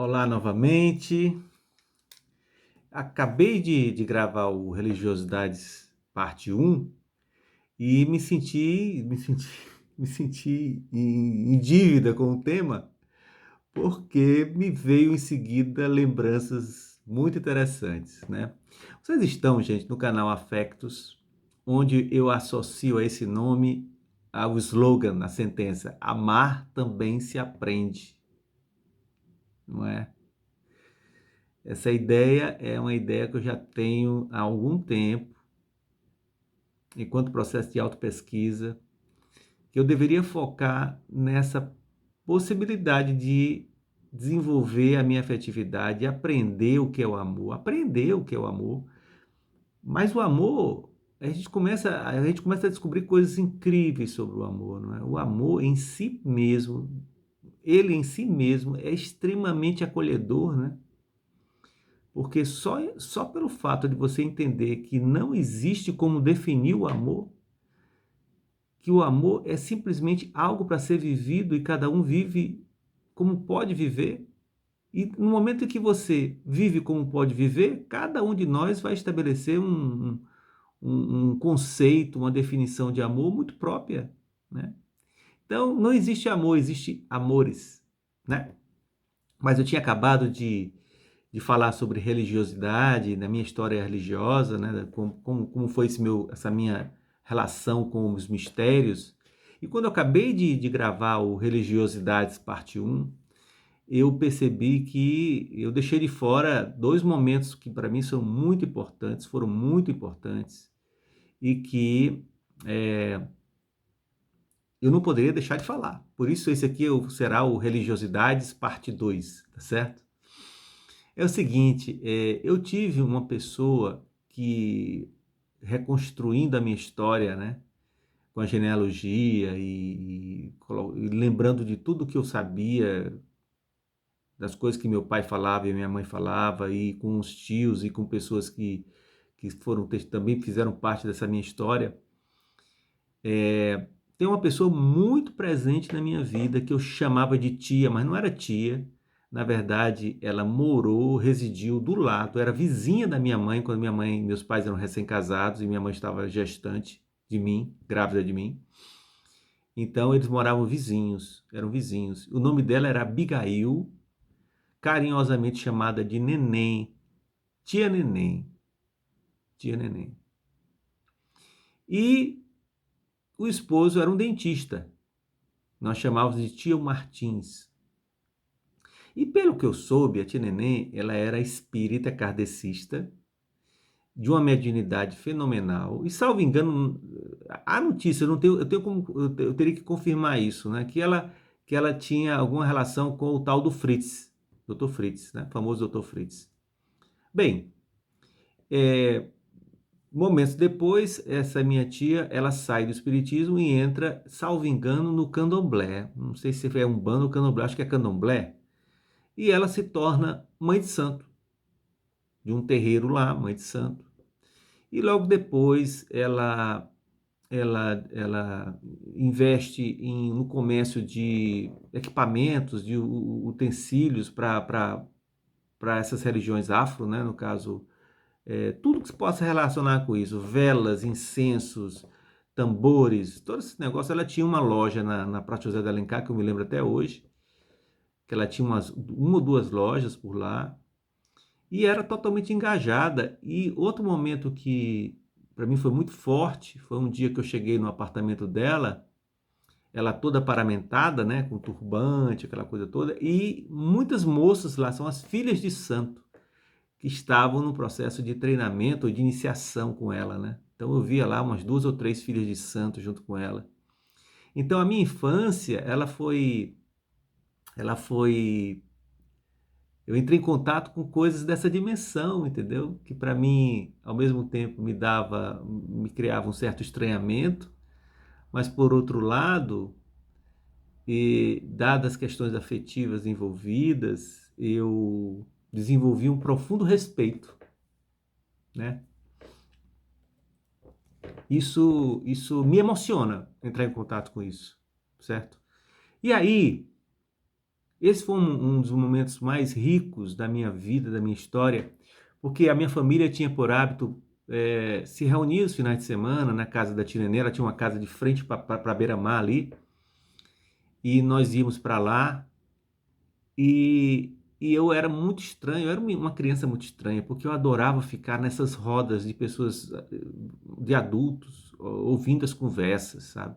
Olá novamente. Acabei de gravar o Religiosidades parte um e me senti em dívida com o tema, porque me veio em seguida lembranças muito interessantes, né? Vocês estão, gente, no canal Afectos, onde eu associo a esse nome ao slogan, a sentença: amar também se aprende, não é? Essa ideia é uma ideia que eu já tenho há algum tempo, enquanto processo de autopesquisa, que eu deveria focar nessa possibilidade de desenvolver a minha afetividade, aprender o que é o amor, aprender o que é o amor. Mas o amor, a gente começa a descobrir coisas incríveis sobre o amor, não é? O amor em si mesmo, ele em si mesmo é extremamente acolhedor, né? Porque só pelo fato de você entender que não existe como definir o amor, que o amor é simplesmente algo para ser vivido e cada um vive como pode viver. E no momento em que você vive como pode viver, cada um de nós vai estabelecer um conceito, uma definição de amor muito própria, né? Então, não existe amor, existe amores, né? Mas eu tinha acabado de falar sobre religiosidade, na minha história religiosa, né, como foi essa minha relação com os mistérios. E quando eu acabei de gravar o Religiosidades parte um, eu percebi que eu deixei de fora dois momentos que para mim são muito importantes, foram muito importantes, e que eu não poderia deixar de falar. Por isso esse aqui será o Religiosidades parte 2, tá certo? É o seguinte, eu tive uma pessoa que, reconstruindo a minha história, né, com a genealogia e lembrando de tudo que eu sabia, das coisas que meu pai falava e minha mãe falava, e com os tios e com pessoas que também fizeram parte dessa minha história, tem uma pessoa muito presente na minha vida que eu chamava de tia, mas não era tia. Na verdade, ela morou, residiu do lado, era vizinha da minha mãe quando meus pais eram recém-casados e minha mãe estava gestante de mim, grávida de mim. Então eles moravam vizinhos, eram vizinhos. O nome dela era Abigail, carinhosamente chamada de Neném, tia Neném, tia Neném. E o esposo era um dentista. Nós chamávamos de tio Martins. E pelo que eu soube, a tia Neném, ela era espírita kardecista, de uma mediunidade fenomenal. E salvo engano, a notícia, eu teria que confirmar isso, né? Que ela tinha alguma relação com o tal do Fritz, Dr. Fritz, né? O famoso Dr. Fritz. Bem, momentos depois, essa minha tia, ela sai do espiritismo e entra, salvo engano, no candomblé. Não sei se é umbanda ou candomblé, acho que é candomblé. E ela se torna mãe de santo, de um terreiro lá, mãe de santo. E logo depois ela investe no comércio de equipamentos, de utensílios para essas religiões afro, né? No caso, tudo que se possa relacionar com isso, velas, incensos, tambores, todo esse negócio. Ela tinha uma loja na Praça José de Alencar, que eu me lembro até hoje, que ela tinha uma ou duas lojas por lá, e era totalmente engajada. E outro momento que para mim foi muito forte foi um dia que eu cheguei no apartamento dela, ela toda paramentada, né, com turbante, aquela coisa toda, e muitas moças lá, são as filhas de santo, que estavam no processo de treinamento ou de iniciação com ela, né? Então eu via lá umas duas ou três filhas de santo junto com ela. Então a minha infância, ela foi eu entrei em contato com coisas dessa dimensão, entendeu? Que para mim, ao mesmo tempo, me criava um certo estranhamento, mas por outro lado, dadas as questões afetivas envolvidas, eu desenvolvi um profundo respeito, né? Isso me emociona entrar em contato com isso, certo? E aí, Esse foi um dos momentos mais ricos da minha vida, da minha história, porque a minha família tinha por hábito se reunir os finais de semana na casa da tia Nenê. Ela tinha uma casa de frente para a beira-mar ali, e nós íamos para lá, e eu era muito estranho, eu era uma criança muito estranha, porque eu adorava ficar nessas rodas de pessoas, de adultos, ouvindo as conversas, sabe?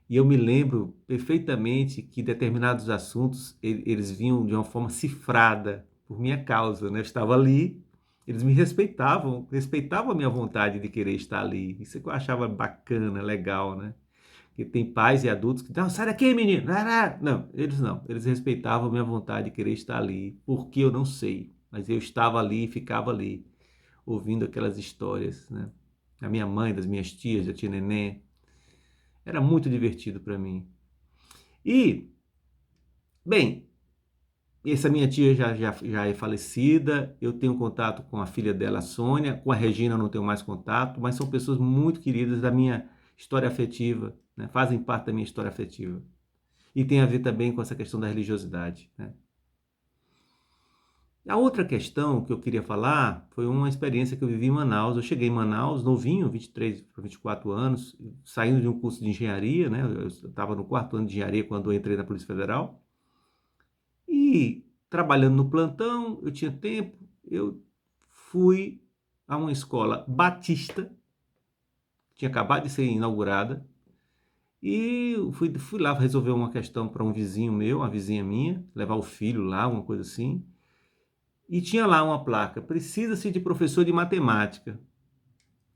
E eu me lembro perfeitamente que determinados assuntos eles vinham de uma forma cifrada por minha causa, né? Eu estava ali, eles me respeitavam a minha vontade de querer estar ali. Isso é que eu achava bacana, legal, né? Porque tem pais e adultos que, não, sai daqui, menino! Não, eles respeitavam a minha vontade de querer estar ali, porque eu não sei, mas eu estava ali e ficava ali, ouvindo aquelas histórias, né? Da minha mãe, das minhas tias, da tia Neném. Era muito divertido para mim. E, bem, essa minha tia já é falecida, eu tenho contato com a filha dela, a Sônia, com a Regina eu não tenho mais contato, mas são pessoas muito queridas da minha história afetiva, né? Fazem parte da minha história afetiva. E tem a ver também com essa questão da religiosidade, né? A outra questão que eu queria falar foi uma experiência que eu vivi em Manaus. Eu cheguei em Manaus, novinho, 23 para 24 anos, saindo de um curso de engenharia, né? Eu estava no quarto ano de engenharia quando eu entrei na Polícia Federal. E trabalhando no plantão, eu tinha tempo, eu fui a uma escola batista, que tinha acabado de ser inaugurada, e fui lá resolver uma questão para um vizinho meu, uma vizinha minha, levar o filho lá, uma coisa assim. E tinha lá uma placa: precisa-se de professor de matemática.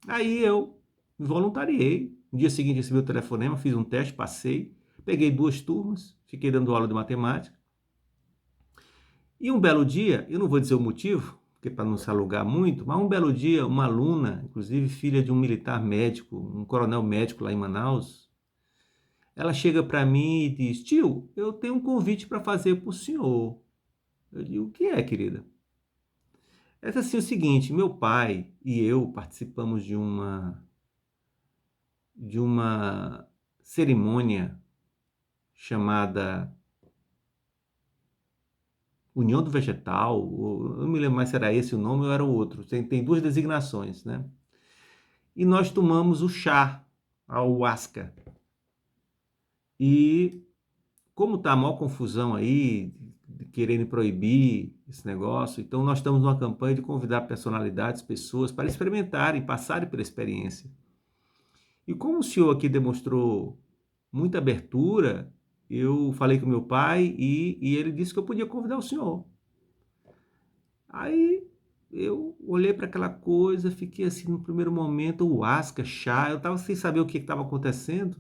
Aí eu me voluntariei. No dia seguinte recebi o telefonema, fiz um teste, passei, peguei 2 turmas, fiquei dando aula de matemática. E um belo dia, eu não vou dizer o motivo, porque para não se alugar muito, mas um belo dia, uma aluna, inclusive filha de um militar médico, um coronel médico lá em Manaus, ela chega para mim e diz: tio, eu tenho um convite para fazer para o senhor. Eu digo: o que é, querida? É assim, o seguinte: meu pai e eu participamos de uma cerimônia chamada União do Vegetal, eu não me lembro mais se era esse o nome ou era o outro, tem 2 designações, né? E nós tomamos o chá, a ayahuasca. E como está a maior confusão aí, de querendo proibir esse negócio, então nós estamos numa campanha de convidar personalidades, pessoas, para experimentarem, passarem pela experiência. E como o senhor aqui demonstrou muita abertura, eu falei com meu pai e ele disse que eu podia convidar o senhor. Aí eu olhei para aquela coisa, fiquei assim no primeiro momento, ayahuasca, chá, eu estava sem saber o que estava acontecendo.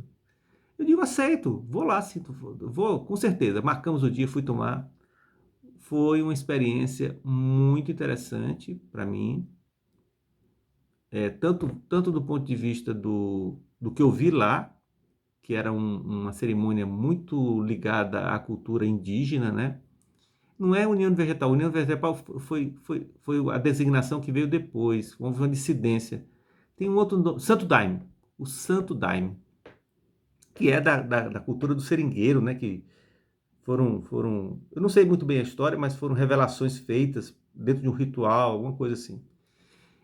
Eu digo: aceito, vou lá, sinto, vou, com certeza. Marcamos o dia, fui tomar. Foi uma experiência muito interessante para mim, tanto do ponto de vista do que eu vi lá, que era uma cerimônia muito ligada à cultura indígena, né? Não é União Vegetal. União Vegetal foi a designação que veio depois, uma dissidência. Tem um outro nome, Santo Daime, o Santo Daime, que é da cultura do seringueiro, né? Que eu não sei muito bem a história, mas foram revelações feitas dentro de um ritual, alguma coisa assim.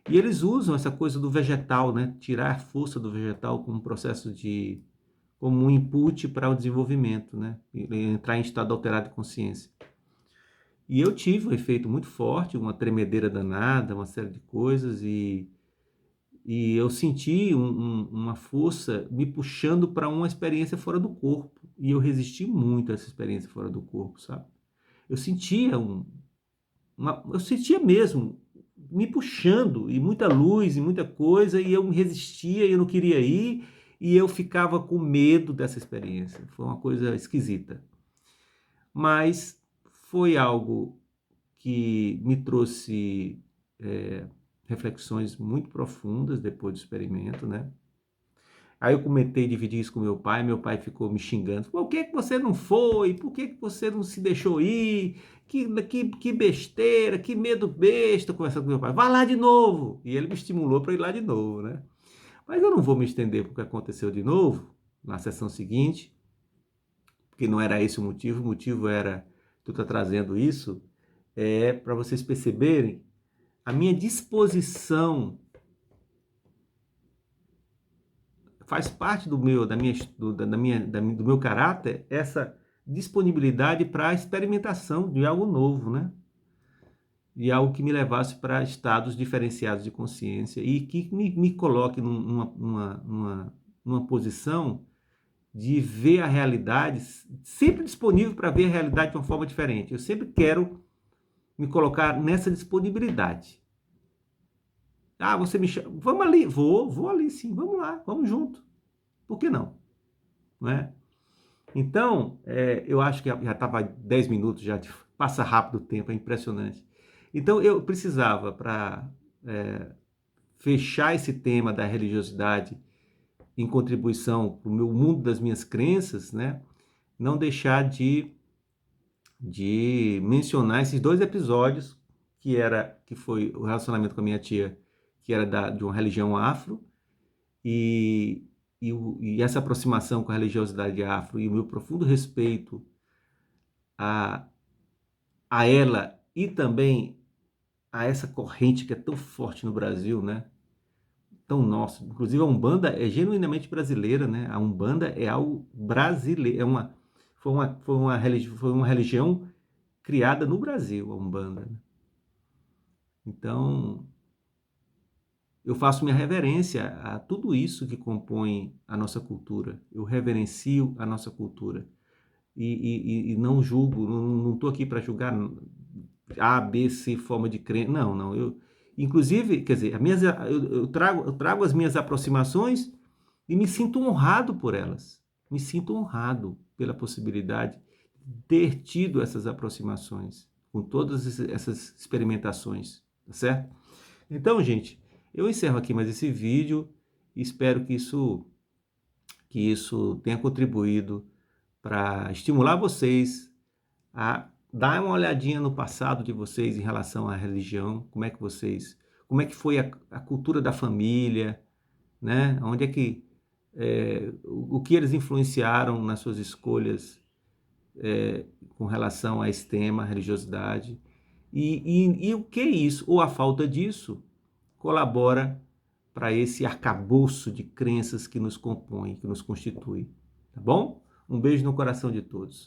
E eles usam essa coisa do vegetal, né? Tirar a força do vegetal como um processo como um input para o desenvolvimento, né? E entrar em estado alterado de consciência. E eu tive um efeito muito forte, uma tremedeira danada, uma série de coisas, e eu senti uma força me puxando para uma experiência fora do corpo. E eu resisti muito a essa experiência fora do corpo, sabe? Eu sentia eu sentia mesmo me puxando, e muita luz, e muita coisa, e eu me resistia, e eu não queria ir, e eu ficava com medo dessa experiência. Foi uma coisa esquisita. Mas foi algo que me trouxe reflexões muito profundas depois do experimento, né? Aí eu comentei, dividi isso com meu pai ficou me xingando: por que você não foi? Por que você não se deixou ir? Que besteira, que medo besta, conversando com meu pai. Vai lá de novo! E ele me estimulou para ir lá de novo, né? Mas eu não vou me estender porque aconteceu de novo, na sessão seguinte, porque não era esse o motivo era, tu tá trazendo isso, para vocês perceberem a minha disposição, faz parte do meu, do meu caráter, essa disponibilidade para a experimentação de algo novo, né? De algo que me levasse para estados diferenciados de consciência e que me coloque numa posição de ver a realidade, sempre disponível para ver a realidade de uma forma diferente. Eu sempre quero me colocar nessa disponibilidade. Ah, você me chama, vamos ali, vou ali sim, vamos lá, vamos junto. Por que não? Não é? Então, eu acho que já estava 10 minutos, já passa rápido o tempo, é impressionante. Então, eu precisava, para fechar esse tema da religiosidade em contribuição para o meu mundo das minhas crenças, né? Não deixar de mencionar esses 2 episódios, que foi o relacionamento com a minha tia, que era de uma religião afro, e, e essa aproximação com a religiosidade afro e o meu profundo respeito a, a ela e também a essa corrente que é tão forte no Brasil, né? Tão nosso. Inclusive a Umbanda é genuinamente brasileira, né? A Umbanda é algo brasileiro, foi uma religião criada no Brasil, a Umbanda, né? Então, eu faço minha reverência a tudo isso que compõe a nossa cultura. Eu reverencio a nossa cultura. E não julgo, não estou aqui para julgar A, B, C, forma de crença. Não, não. Inclusive, quer dizer, eu trago as minhas aproximações e me sinto honrado por elas. Me sinto honrado pela possibilidade de ter tido essas aproximações, com todas essas experimentações, tá certo? Então, gente, eu encerro aqui mais esse vídeo e espero que isso tenha contribuído para estimular vocês a dar uma olhadinha no passado de vocês em relação à religião, como é que foi a cultura da família, né? Onde é que o que eles influenciaram nas suas escolhas com relação a esse tema, religiosidade, e o que é isso, ou a falta disso, colabora para esse arcabouço de crenças que nos compõe, que nos constitui, tá bom? Um beijo no coração de todos.